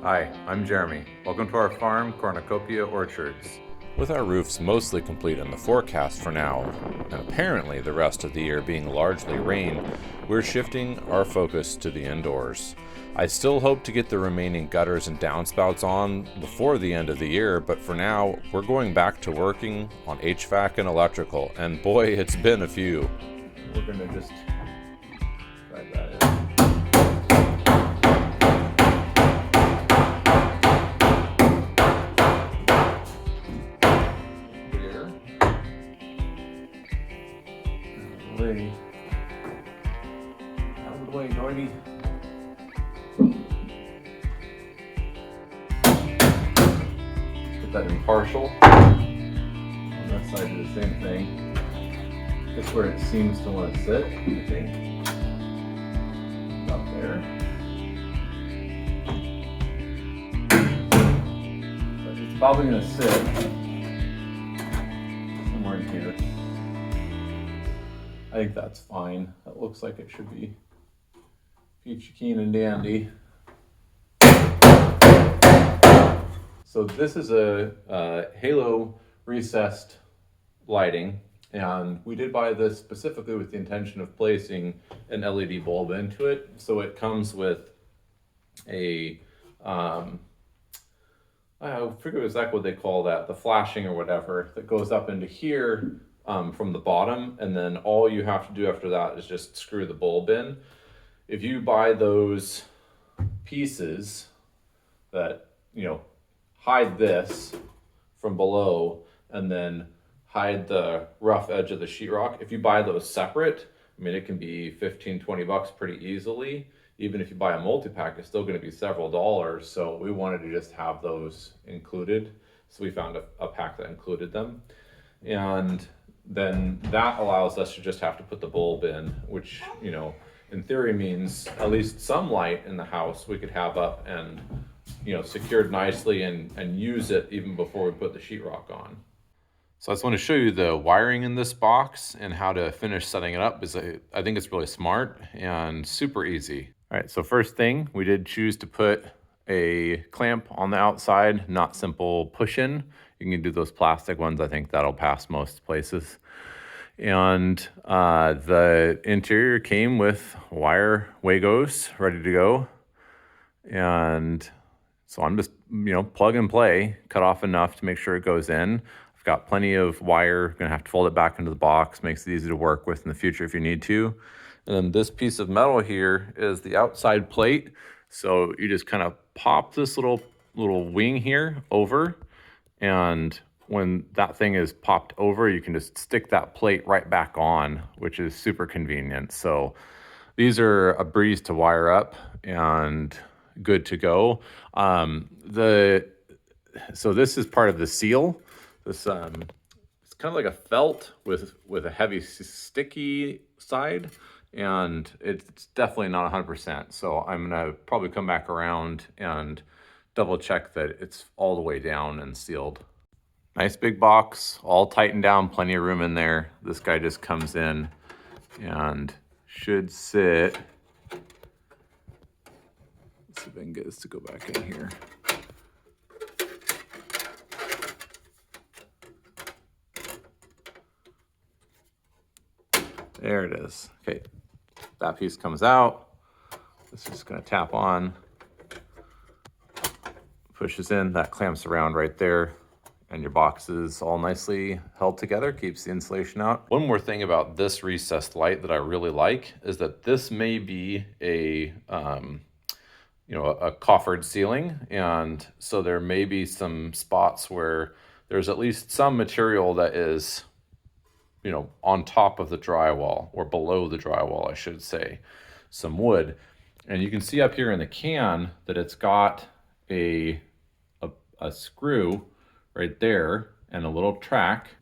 Hi, I'm Jeremy. Welcome to our farm, Cornucopia Orchards. With our roofs mostly complete in the forecast for now, and apparently the rest of the year being largely rain, we're shifting our focus to the indoors. I still hope to get the remaining gutters and downspouts on before the end of the year, but for now, we're going back to working on HVAC and electrical, and boy, it's been a few. We're gonna just drag that in. Here. Way. Out of the way, Dorothy. Put that in partial. On that side, do the same thing. That's where it seems to want to sit, I think. Up there. But it's probably going to sit somewhere in here. I think that's fine. That looks like it should be peachy keen and dandy. So this is a halo recessed lighting, and we did buy this specifically with the intention of placing an LED bulb into it. So it comes with a I forget exactly what they call that, the flashing or whatever, that goes up into here from the bottom, and then all you have to do after that is just screw the bulb in. If you buy those pieces that, hide this from below and then hide the rough edge of the sheetrock, if you buy those separate, it can be 15-20 bucks pretty easily. Even if you buy a multi-pack, it's still going to be several dollars. So we wanted to just have those included. So we found a pack that included them. And then that allows us to just have to put the bulb in, which, in theory means at least some light in the house we could have up and, secured nicely and use it even before we put the sheetrock on. So I just want to show you the wiring in this box and how to finish setting it up, because I think it's really smart and super easy. All right, so first thing, we did choose to put a clamp on the outside, not simple push-in. You can do those plastic ones. I think that'll pass most places. And the interior came with wire Wagos ready to go. And so I'm just, plug and play, cut off enough to make sure it goes in. I've got plenty of wire, gonna have to fold it back into the box, makes it easy to work with in the future if you need to. And then this piece of metal here is the outside plate. So you just kind of pop this little wing here over, and when that thing is popped over, you can just stick that plate right back on, which is super convenient. So these are a breeze to wire up and good to go. So this is part of the seal. This it's kind of like a felt with a heavy sticky side, and it's definitely not 100%. So I'm gonna probably come back around and double check that it's all the way down and sealed. Nice big box, all tightened down, plenty of room in there. This guy just comes in and should sit. Let's see if I can get this to go back in here. There it is. Okay, that piece comes out. This is just gonna tap on, pushes in, that clamps around right there, and your box is all nicely held together, keeps the insulation out. One more thing about this recessed light that I really like is that this may be a coffered ceiling, and so there may be some spots where there's at least some material that is on top of the drywall, or below the drywall, I should say, some wood. And you can see up here in the can that it's got a screw right there and a little track.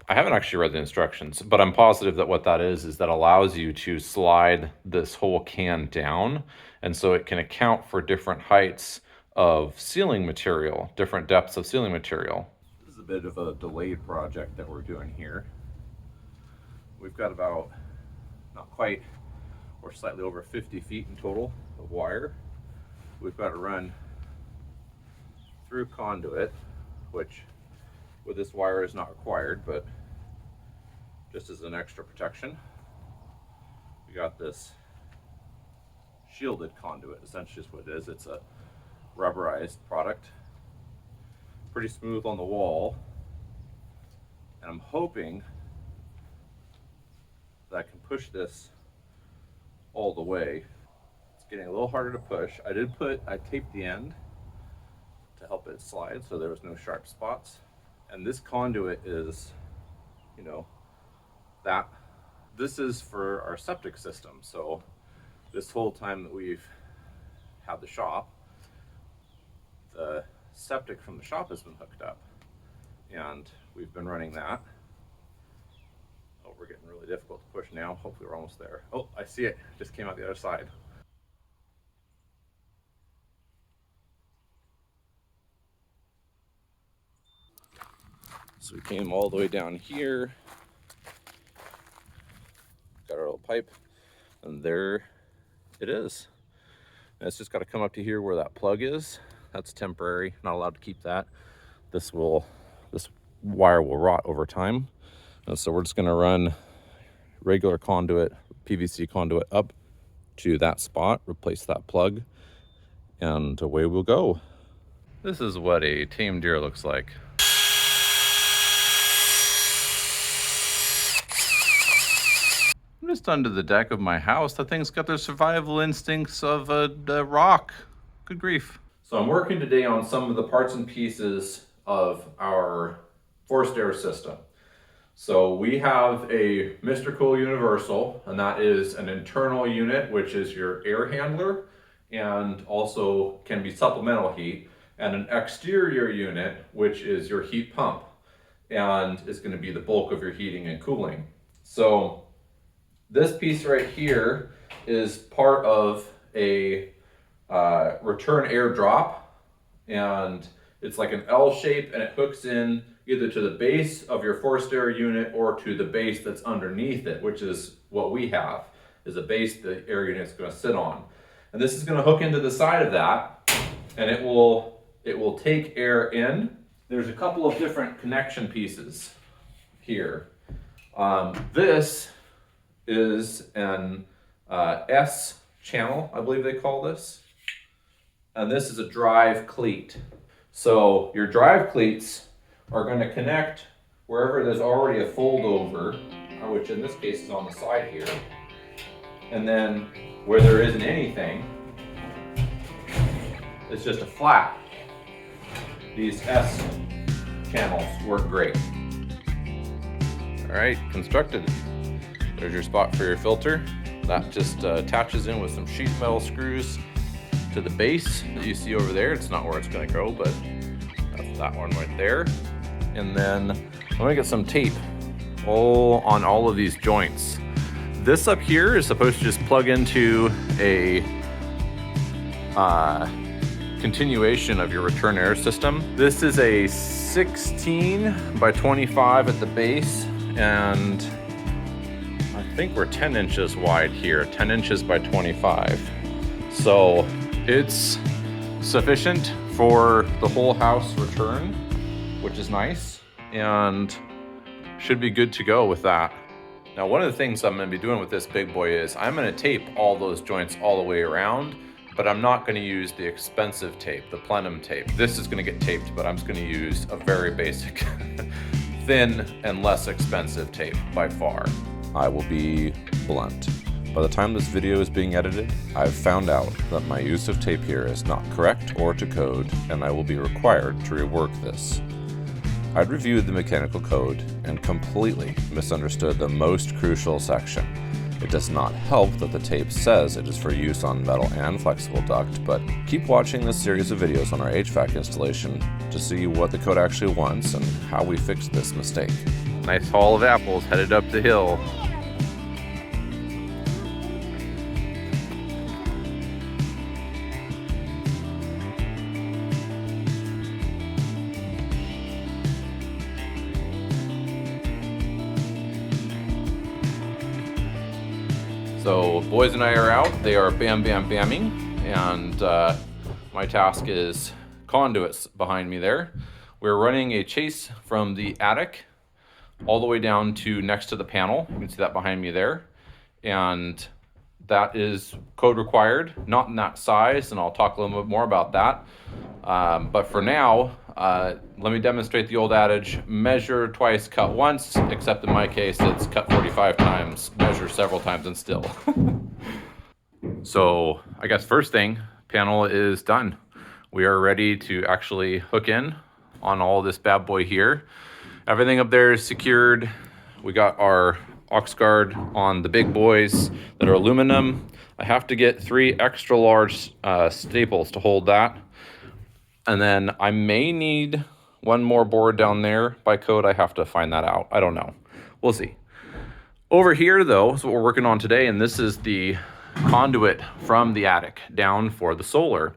I haven't actually read the instructions, but I'm positive that what that is that allows you to slide this whole can down. And so it can account for different heights of ceiling material, different depths of ceiling material. This is a bit of a delayed project that we're doing here. We've got about, not quite, or slightly over 50 feet in total of wire. We've got to run through conduit, which with this wire is not required, but just as an extra protection, we got this shielded conduit. Essentially is what it is. It's a rubberized product, pretty smooth on the wall, and I'm hoping that I can push this all the way. It's getting a little harder to push. I taped the end to help it slide so there was no sharp spots. And this conduit is, you know, this is for our septic system. So this whole time that we've had the shop, the septic from the shop has been hooked up, and we've been running that. Oh, we're getting really difficult to push now. Hopefully we're almost there. Oh, I see it. Just came out the other side. So we came all the way down here, got our little pipe, and there it is. And it's just got to come up to here where that plug is. That's temporary, not allowed to keep that. This wire will rot over time. And so we're just gonna run regular conduit, PVC conduit up to that spot, replace that plug, and away we'll go. This is what a tame deer looks like. I'm just under the deck of my house. That thing's got the survival instincts of a rock. Good grief. So I'm working today on some of the parts and pieces of our forced air system. So we have a Mr. Cool Universal, and that is an internal unit, which is your air handler, and also can be supplemental heat, and an exterior unit, which is your heat pump, and is going to be the bulk of your heating and cooling. So this piece right here is part of a return air drop, and it's like an L shape, and it hooks in either to the base of your forced air unit or to the base that's underneath it, which is what we have, is a base the air unit is going to sit on. And this is going to hook into the side of that, and it will take air in. There's a couple of different connection pieces here. This is an S channel, I believe they call this. And this is a drive cleat. So your drive cleats are going to connect wherever there's already a fold over, which in this case is on the side here. And then where there isn't anything, it's just a flat. These S channels work great. All right, constructed. There's your spot for your filter. That just attaches in with some sheet metal screws to the base that you see over there. It's not where it's going to go, but that's that one right there. And then I'm going to get some tape on all of these joints. This up here is supposed to just plug into a continuation of your return air system. This is a 16 by 25 at the base, and I think we're 10 inches wide here, 10 inches by 25. So it's sufficient for the whole house return, which is nice, and should be good to go with that. Now, one of the things I'm going to be doing with this big boy is I'm going to tape all those joints all the way around, but I'm not going to use the expensive tape, the plenum tape. This is going to get taped, but I'm just going to use a very basic, thin and less expensive tape by far. I will be blunt. By the time this video is being edited, I've found out that my use of tape here is not correct or to code, and I will be required to rework this. I'd reviewed the mechanical code and completely misunderstood the most crucial section. It does not help that the tape says it is for use on metal and flexible duct, but keep watching this series of videos on our HVAC installation to see what the code actually wants and how we fixed this mistake. Nice haul of apples headed up the hill. So boys and I are out. They are bam, bam, bamming, and my task is conduits behind me there. We're running a chase from the attic all the way down to next to the panel. You can see that behind me there. And that is code required, not in that size, and I'll talk a little bit more about that. But for now, let me demonstrate the old adage, measure twice, cut once, except in my case, it's cut 45 times, measure several times, and still. So I guess first thing, panel is done. We are ready to actually hook in on all this bad boy here. Everything up there is secured. We got our aux guard on the big boys that are aluminum. I have to get 3 extra large staples to hold that. And then I may need 1 more board down there. By code, I have to find that out. I don't know. We'll see. Over here, though, is what we're working on today, and this is the conduit from the attic down for the solar.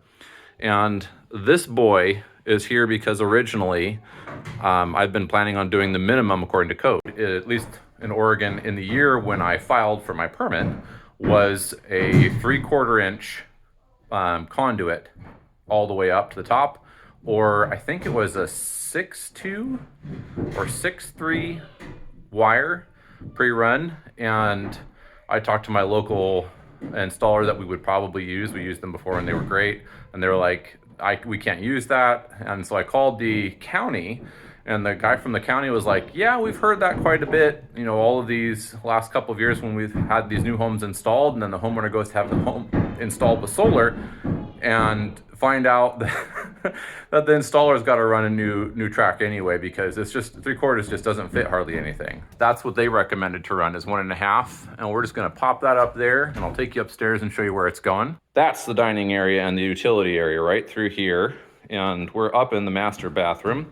And this boy is here because originally I've been planning on doing the minimum according to code, at least in Oregon in the year when I filed for my permit, was a 3/4 inch conduit all the way up to the top, or I think it was a 6.2 or 6.3 wire pre-run. And I talked to my local installer that we would probably use. We used them before and they were great. And they were like, we can't use that. And so I called the county, and the guy from the county was like, yeah, we've heard that quite a bit. You know, all of these last couple of years when we've had these new homes installed, and then the homeowner goes to have the home installed with solar and find out that the installer's got to run a new track anyway, because it's just 3/4 just doesn't fit hardly anything. That's what they recommended to run, is 1.5. And we're just going to pop that up there, and I'll take you upstairs and show you where it's going. That's the dining area and the utility area right through here. And we're up in the master bathroom,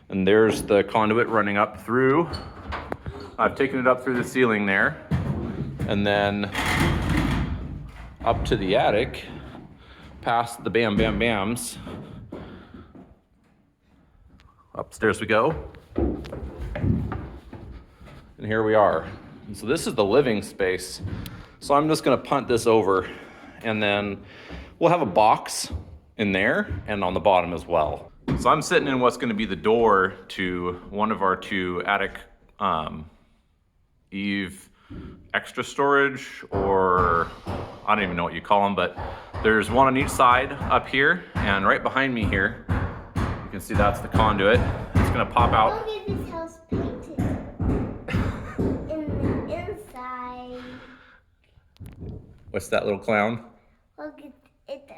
and there's the conduit running up through. I've taken it up through the ceiling there, and then up to the attic, past the bam bam bams. Upstairs we go. And here we are. And so this is the living space. So I'm just gonna punt this over, and then we'll have a box in there and on the bottom as well. So I'm sitting in what's gonna be the door to one of our 2 attic eave extra storage, or I don't even know what you call them, but there's one on each side up here, and right behind me here, you can see that's the conduit. It's gonna pop out. Look at this house painted in the inside. What's that little clown? Look at it,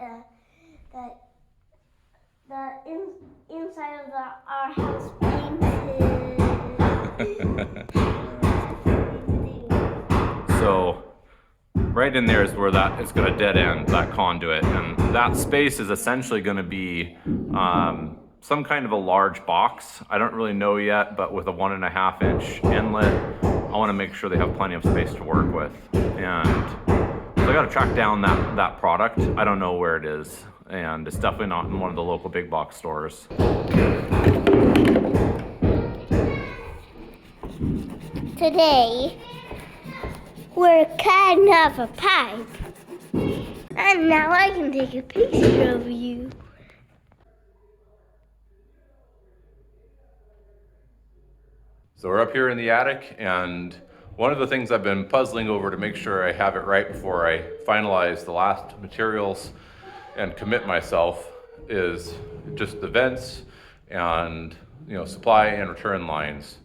inside of our house painted. So right in there is where that is going to dead end, that conduit, and that space is essentially going to be some kind of a large box. I don't really know yet, but with a 1.5 inch inlet, I want to make sure they have plenty of space to work with. And so I got to track down that product. I don't know where it is, and it's definitely not in one of the local big box stores. Today, we're cutting off a pipe. And now I can take a picture of you. So we're up here in the attic, and one of the things I've been puzzling over to make sure I have it right before I finalize the last materials and commit myself is just the vents and, you know, supply and return lines.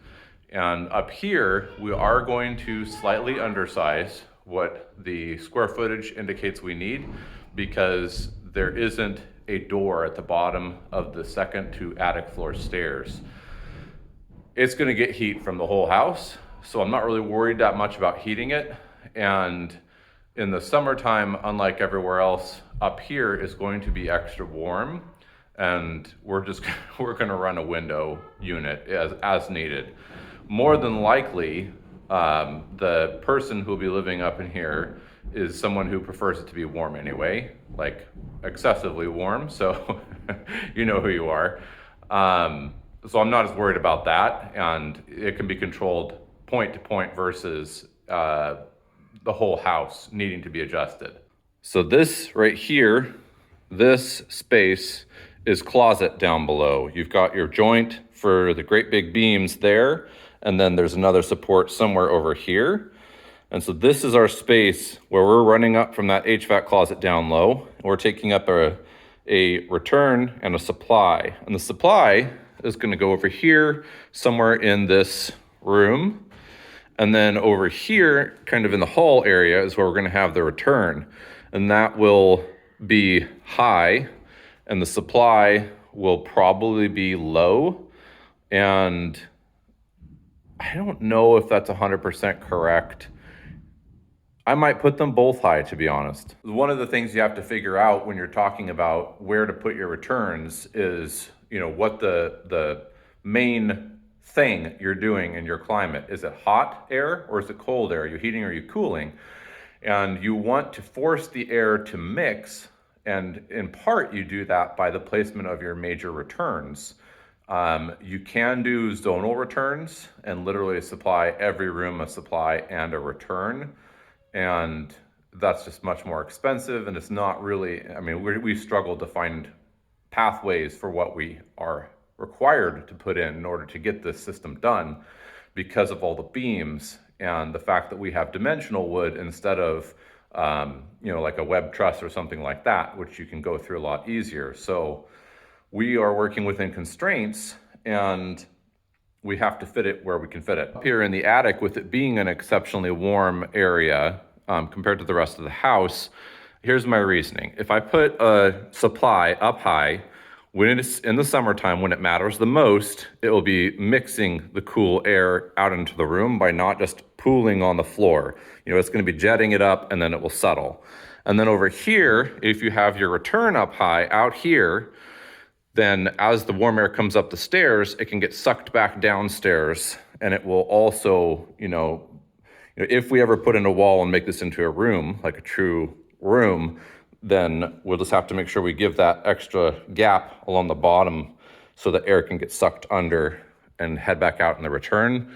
And up here, we are going to slightly undersize what the square footage indicates we need, because there isn't a door at the bottom of the second to attic floor stairs. It's gonna get heat from the whole house, so I'm not really worried that much about heating it. And in the summertime, unlike everywhere else, up here is going to be extra warm, and we're gonna run a window unit as needed. More than likely, the person who will be living up in here is someone who prefers it to be warm anyway, like excessively warm, so you know who you are. So I'm not as worried about that, and it can be controlled point to point versus the whole house needing to be adjusted. So this right here, this space is closet down below. You've got your joint for the great big beams there, and then there's another support somewhere over here. And so this is our space where we're running up from that HVAC closet down low. We're taking up a return and a supply. And the supply is gonna go over here, somewhere in this room. And then over here, kind of in the hall area, is where we're gonna have the return. And that will be high, and the supply will probably be low. And I don't know if that's 100% correct. I might put them both high, to be honest. One of the things you have to figure out when you're talking about where to put your returns is, what the main thing you're doing in your climate. Is it hot air or is it cold air? Are you heating or are you cooling? And you want to force the air to mix, and in part you do that by the placement of your major returns. You can do zonal returns and literally supply every room a supply and a return. And that's just much more expensive, and it's not really, we struggled to find pathways for what we are required to put in order to get this system done because of all the beams and the fact that we have dimensional wood instead of, like a web truss or something like that, which you can go through a lot easier. So we are working within constraints, and we have to fit it where we can fit it. Up here in the attic, with it being an exceptionally warm area compared to the rest of the house, here's my reasoning. If I put a supply up high, when it's in the summertime, when it matters the most, it will be mixing the cool air out into the room by not just pooling on the floor. It's gonna be jetting it up, and then it will settle. And then over here, if you have your return up high out here, then as the warm air comes up the stairs, it can get sucked back downstairs, and it will also, if we ever put in a wall and make this into a room, like a true room, then we'll just have to make sure we give that extra gap along the bottom so the air can get sucked under and head back out in the return.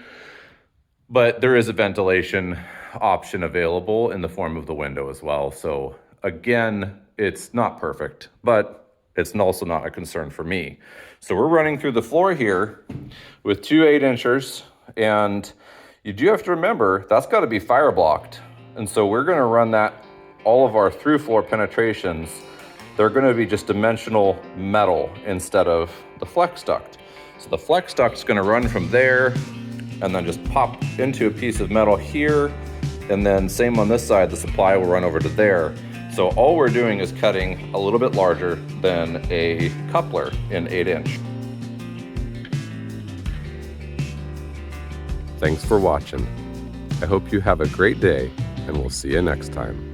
But there is a ventilation option available in the form of the window as well. So again, it's not perfect, but it's also not a concern for me. So we're running through the floor here with 2 8-inchers, and you do have to remember that's got to be fire blocked. And so we're going to run that, all of our through floor penetrations, they're going to be just dimensional metal instead of the flex duct. So the flex duct is going to run from there and then just pop into a piece of metal here, and then same on this side, the supply will run over to there. So all we're doing is cutting a little bit larger than a coupler in 8-inch. Thanks for watching. I hope you have a great day, and we'll see you next time.